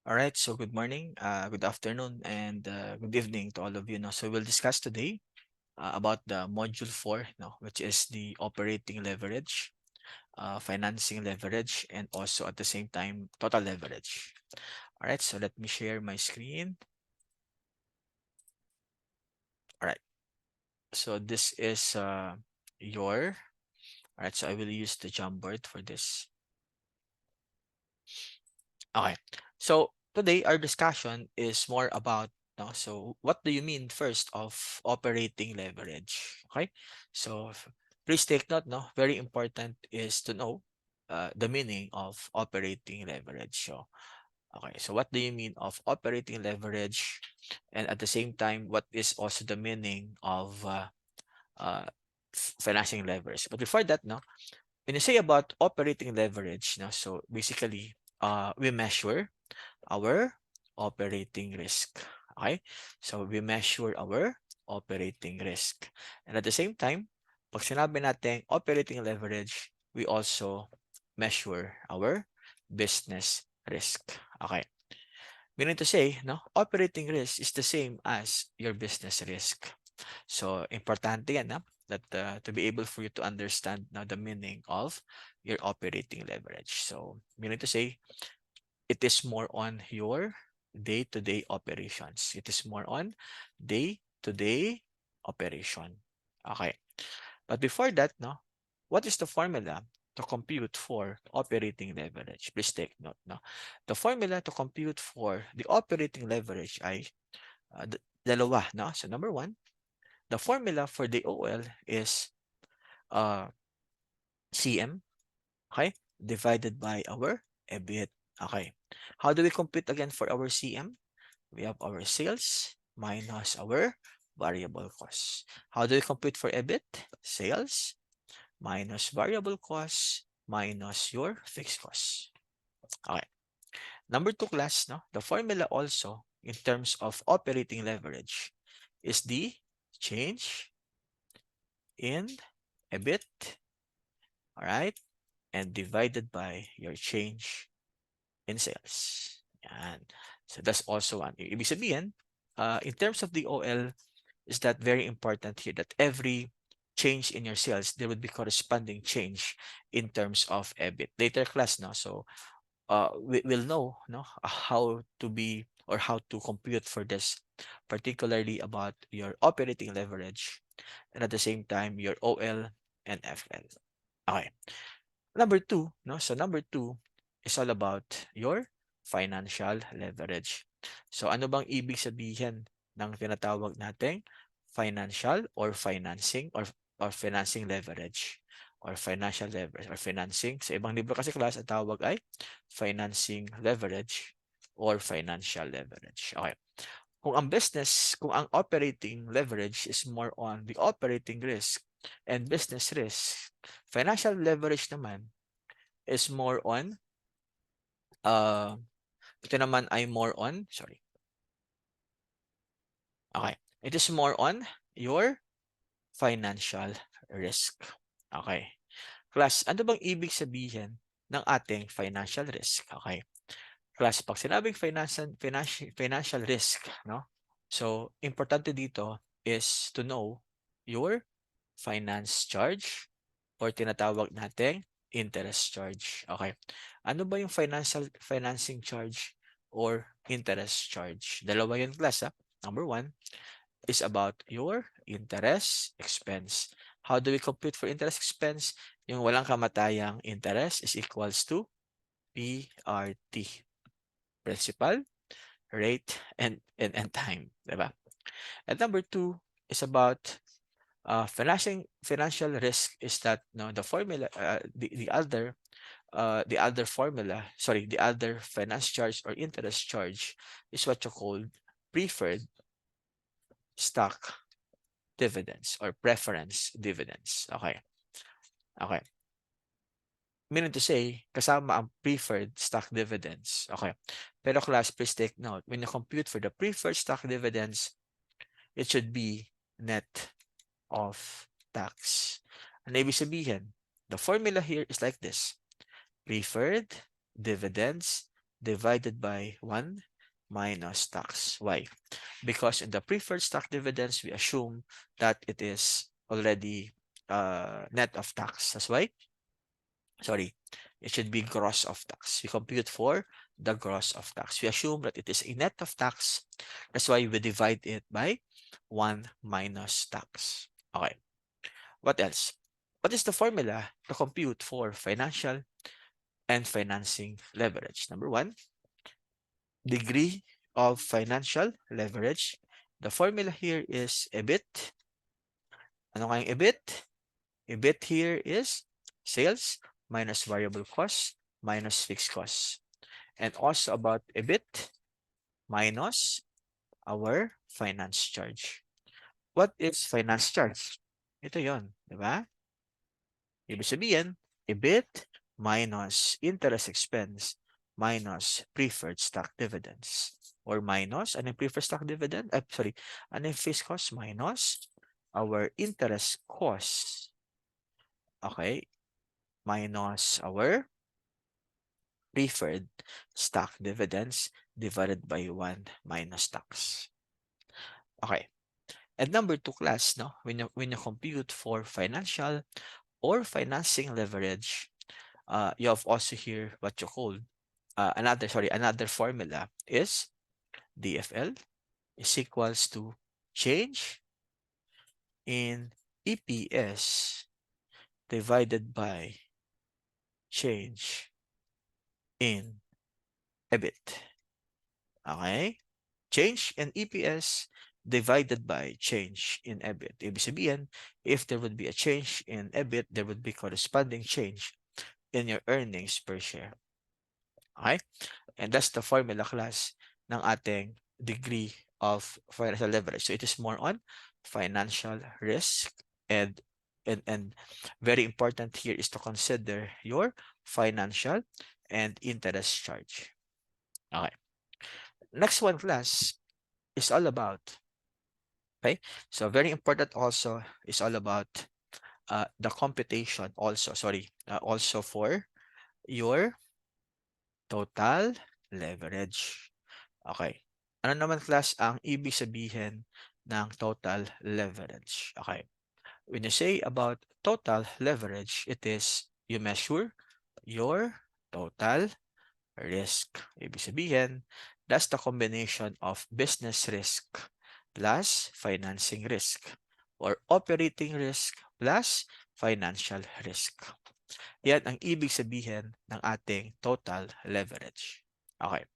All right, so good morning, good afternoon, and good evening to all of you. So we'll discuss today about the module 4, which is the operating leverage, financing leverage, and also at the same time, total leverage. All right, so let me share my screen. All right, so this is all right, so I will use the Jamboard for this. Okay. So today our discussion is more about so what do you mean first of operating leverage? Okay. So please take note, very important is to know the meaning of operating leverage. So okay, so what do you mean of operating leverage? And at the same time, what is also the meaning of uh, financing leverage? But before that, when you say about operating leverage, so basically we measure our operating risk. Okay? So we measure our operating risk. And at the same time, pag sinabi natin operating leverage, we also measure our business risk. Okay. Meaning to say, operating risk is the same as your business risk. So importante yan, that to be able for you to understand now the meaning of your operating leverage. So meaning to say, it is more on your day-to-day operations. It is more on day-to-day operation. Okay. But before that, what is the formula to compute for operating leverage? Please take note. The formula to compute for the operating leverage ay dalawa. So number one, the formula for the OL is uh, CM, okay, divided by our EBIT. Okay. How do we compute again for our CM? We have our sales minus our variable costs. How do we compute for EBIT? Sales minus variable costs minus your fixed costs. Okay. Number two class, the formula also in terms of operating leverage is the change in EBIT, all right, and divided by your change in sales. Yan. So that's also one. Ibig sabihin, in terms of the OL, is that very important here that every change in your sales, there would be corresponding change in terms of EBIT. Later class, so we'll know, how to be or how to compute for this, particularly about your operating leverage and at the same time your OL and FL. Okay. Number two, so number two is all about your financial leverage. So ano bang ibig sabihin ng tinatawag nating financial or financing or financing leverage or financial leverage or financing? Sa ibang libro kasi class, ang tawag ay financing leverage or financial leverage. Okay. Kung ang operating leverage is more on the operating risk and business risk, financial leverage naman is more on, uh, ito naman ay more on, sorry. Okay. It is more on your financial risk. Okay. Class, ano bang ibig sabihin ng ating financial risk? Okay. Class, pag sinabing financial risk, so, importante dito is to know your finance charge or tinatawag nating interest charge. Okay. Ano ba yung financing charge or interest charge? Dalawa yun class. Number one is about your interest expense. How do we compute for interest expense? Yung walang kamatayang interest is equals to PRT. Principal, rate, and time. Diba? And number two is about financial risk is that the formula the other formula, sorry, the other finance charge or interest charge is what you call preferred stock dividends or preference dividends. Okay. Okay. Meaning to say, kasama ang preferred stock dividends. Okay. Pero class, please take note, when you compute for the preferred stock dividends, it should be net of tax. Ano ibig sabihin? The formula here is like this. Preferred dividends divided by 1 minus tax. Why? Because in the preferred stock dividends, we assume that it is already net of tax. That's why, sorry, it should be gross of tax. We compute for the gross of tax. We assume that it is a net of tax. That's why we divide it by 1 minus tax. Okay. What else? What is the formula to compute for financial and financing leverage? Number one, degree of financial leverage. The formula here is EBIT. Ano nga yung EBIT? EBIT here is sales minus variable cost minus fixed cost. And also about EBIT minus our finance charge. What is finance charge? Ito yon, di ba? Ibig sabihin, EBIT minus interest expense minus preferred stock dividends. Or minus, ano yung preferred stock dividend? Sorry, ano yung fixed cost? Minus our interest cost. Okay? Minus our preferred stock dividends divided by 1 minus tax. Okay. And number two class, no, when you compute for financial or financing leverage, you have also here what you call another formula is DFL is equals to change in EPS divided by change in EBIT. Okay? Change in EPS divided by change in EBIT. Ibig sabihin, if there would be a change in EBIT, there would be corresponding change in your earnings per share. Okay? And that's the formula class ng ating degree of financial leverage. So it is more on financial risk and very important here is to consider your financial and interest charge. Okay. Next one class is all about, okay? So very important also is all about the computation also, also for your total leverage. Okay. Ano naman class ang ibig sabihin ng total leverage? Okay. When you say about total leverage, it is you measure your total risk. Ibig sabihin, that's the combination of business risk plus financing risk or operating risk plus financial risk. Yan ang ibig sabihin ng ating total leverage. Okay.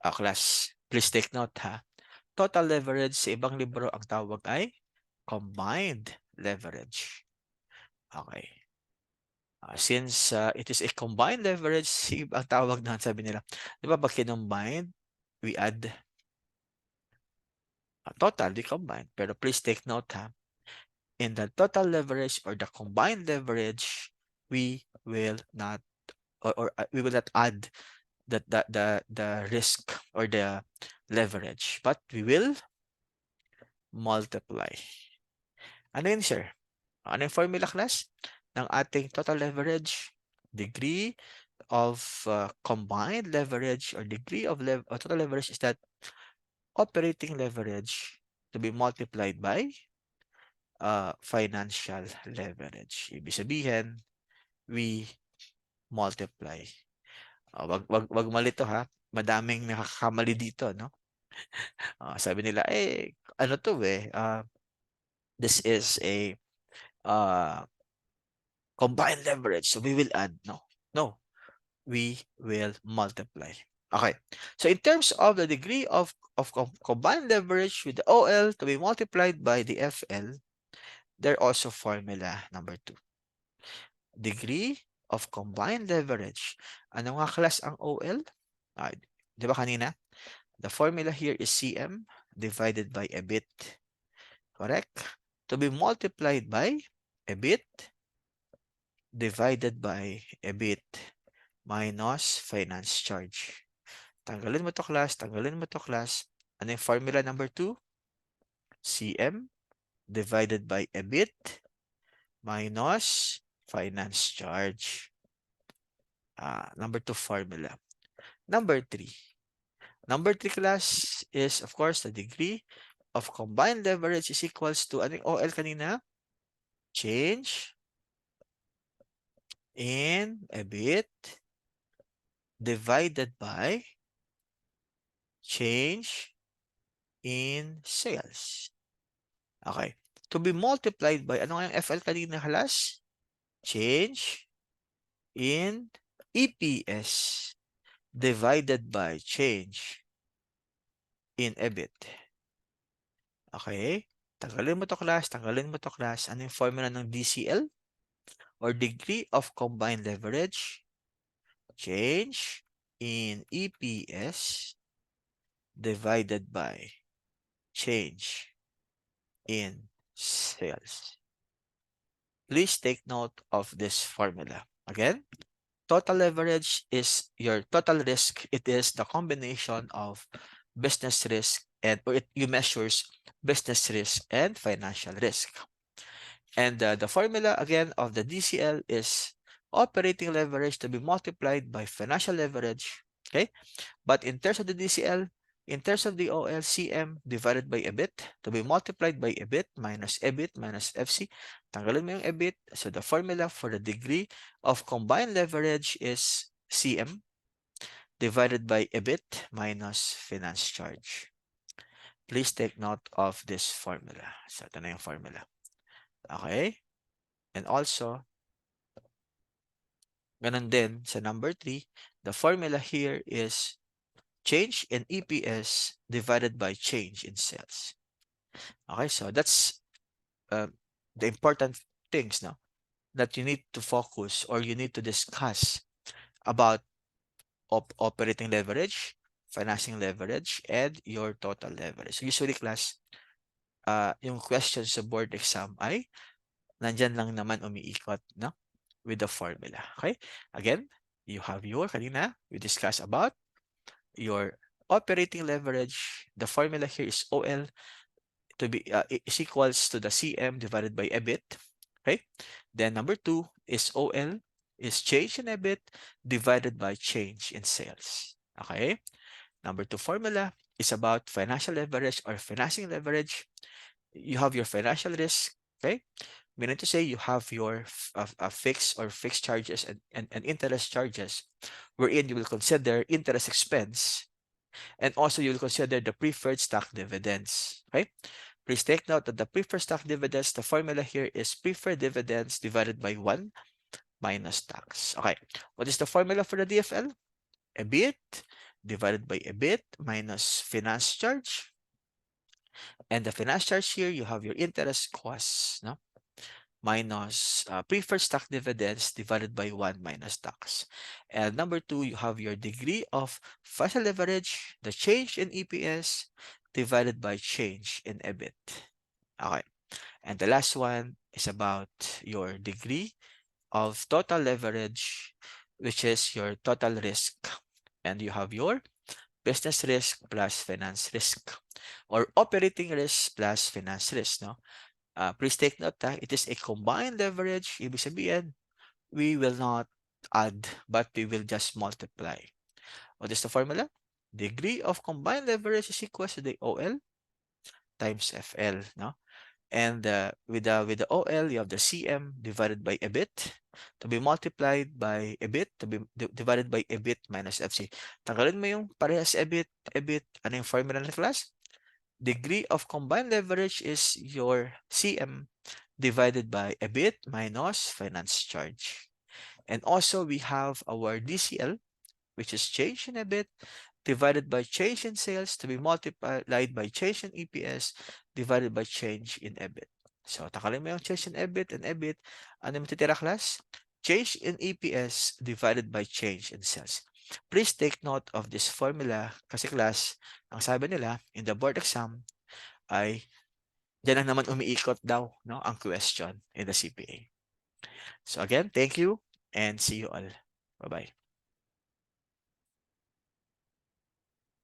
Class, please take note ha. Total leverage sa ibang libro ang tawag ay combined leverage. Okay. Since it is a combined leverage, ang tawag na sabi nila, di ba pag kinombined, we add total, we combine. Pero please take note ha, in the total leverage or the combined leverage, we will not we will not add the risk or the leverage, but we will multiply. Ano yun, sir? Ano yung formula class ng ating total leverage? Degree of combined leverage or degree of total leverage is that operating leverage to be multiplied by financial leverage. Ibig sabihin, we multiply. Wag malito ha. Madaming nakakamali dito, no? Sabi nila, ano to this is a combined leverage. So we will add. No. We will multiply. Okay. So in terms of the degree of combined leverage with the OL to be multiplied by the FL, there also formula number 2. Degree of combined leverage. Ano nga class ang OL? Di ba kanina? The formula here is CM divided by EBIT. Correct? To be multiplied by EBIT divided by EBIT minus finance charge. Tanggalin mo to class, tanggalin mo to class. Ano yung formula number 2? CM divided by EBIT minus finance charge. Number 2 formula. Number three. Number three class is, of course, the degree of combined leverage is equals to, ano yung OL kanina? Change in EBIT divided by change in sales. Okay. To be multiplied by, ano nga yung FL kanina class? Change in EPS divided by change in EBIT. Okay? Tanggalin mo to class, tanggalin mo to class. Ano yung formula ng DCL? Or degree of combined leverage? Change in EPS divided by change in sales. Please take note of this formula. Again, total leverage is your total risk. It is the combination of business risk and or you measures business risk and financial risk. And the formula again of the DCL is operating leverage to be multiplied by financial leverage. Okay, but in terms of the DCL, in terms of the OLCM divided by EBIT to be multiplied by EBIT minus FC. Tanggalin mo yung EBIT. So the formula for the degree of combined leverage is CM divided by EBIT minus finance charge. Please take note of this formula. So ito na yung formula. Okay? And also, ganun din sa number 3, the formula here is change in EPS divided by change in sales. Okay, so that's the important things now that you need to focus or you need to discuss about operating leverage, financing leverage, and your total leverage. So usually class, yung questions sa board exam ay nandyan lang naman umiikot, no? With the formula. Okay? Again, you have your, kanina, we discussed about your operating leverage. The formula here is OL to be is equals to the CM divided by EBIT. Okay? Then number 2 is OL is change in EBIT divided by change in sales. Okay? Number 2 formula is about financial leverage or financing leverage. You have your financial risk. Okay? Meaning to say you have your fixed or fixed charges and interest charges wherein you will consider interest expense and also you will consider the preferred stock dividends. Okay? Please take note that the preferred stock dividends, the formula here is preferred dividends divided by 1 minus tax. Okay. What is the formula for the DFL? EBIT divided by EBIT minus finance charge. And the finance charge here, you have your interest costs, no? Minus preferred stock dividends divided by 1 minus tax. And number 2, you have your degree of financial leverage, the change in EPS divided by change in EBIT. Okay. And the last one is about your degree of total leverage, which is your total risk. And you have your business risk plus finance risk or operating risk plus finance risk. No? Please take note that it is a combined leverage. Ibig sabihin, we will not add, but we will just multiply. What is the formula? Degree of combined leverage is equal to the OL times FL. No? And with the OL, you have the CM divided by EBIT to be multiplied by EBIT to be divided by EBIT minus FC. Tanggalin mo yung parehas EBIT, EBIT. Ano yung formula na class? Degree of combined leverage is your CM divided by EBIT minus finance charge. And also we have our DCL, which is change in EBIT divided by change in sales to be multiplied by change in EPS divided by change in EBIT. So, takalin mo yung change in EBIT and EBIT. Ano yung matitira, class? Change in EPS divided by change in sales. Please take note of this formula kasi class, ang sabi nila in the board exam ay dyan lang naman umiikot daw no, ang question in the CPA. So again, thank you and see you all. Bye-bye.